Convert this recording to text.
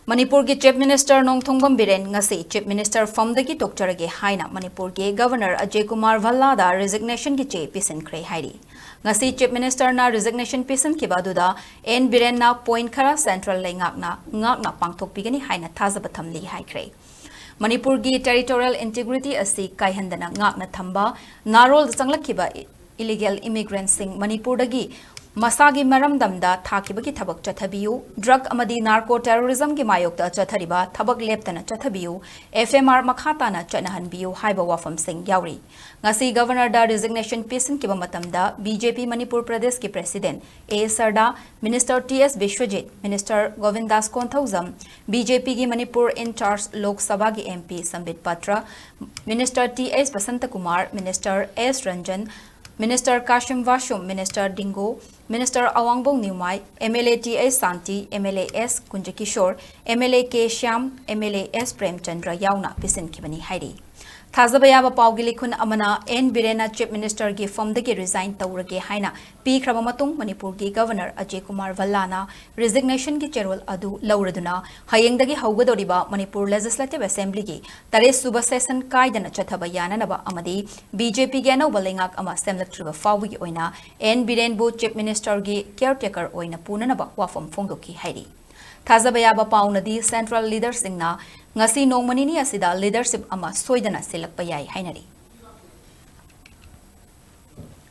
Manipur ki Chief Minister Nongthongbam Biren Ngasi Chief Minister Famdagi Tokcharage Haina Manipur ki Governor Ajay Kumar Vallada resignation ki che Pisinkhre hairi. Ngasi Chief Minister na resignation Pisinkhre baduda en Biren na point khara central ngakna pangthok pigani Haina thazabatham li haikre. Manipur ki territorial integrity asi kaihandana ngakna thamba narol changlakhiba illegal immigrants sing Manipur dagi Masagi maramdamda thakibaki thabak chathabiyu drug amadi narco terrorism ki mayokta chathariba thabak leptana chathabiyu FMR makhatana chanahanbiyu haiba wafam sing yauri ngasi governor da resignation Pisinkhre ki matamda BJP Manipur Pradesh ki president A Sarda minister TS Vishwajit minister Govindas Konthauzam BJP ki Manipur in charge Lok Sabha ki MP Sambit Patra minister TS Basanta Kumar minister S Ranjan Minister Kashim Vashum, Minister Dingo, Minister Awangbong Nimai, MLA T.A. Santi, MLA S. Kunjakishore, MLA K. Shyam, MLA S. Premchandra Yauna, Pisinkhre hairi. Thazabaya Paugili Kun Amana, N. Birena Chief Minister gi Famdagi resign Taurage Haina, P. Krabamatung, Manipur gi Governor Ajay Kumar Vallana, resignation gi Cherol Adu, Lauraduna, Hayengdagi Haugadoriba, Manipur Legislative Assembly gi, Tare Suba Session Kaidana Chathabayana Naba Amadi, BJP Gano Balingak Ama Semlatriba Fawi Oina, N. Birenbu Chief Minister gi Caretaker Oina Punanaba Wafam Fondoki hairi. Thazabaya Paunadi Central Leaders Singna, Ngasi Nongmanini asida leadership ama soidana silakpa yai hainari.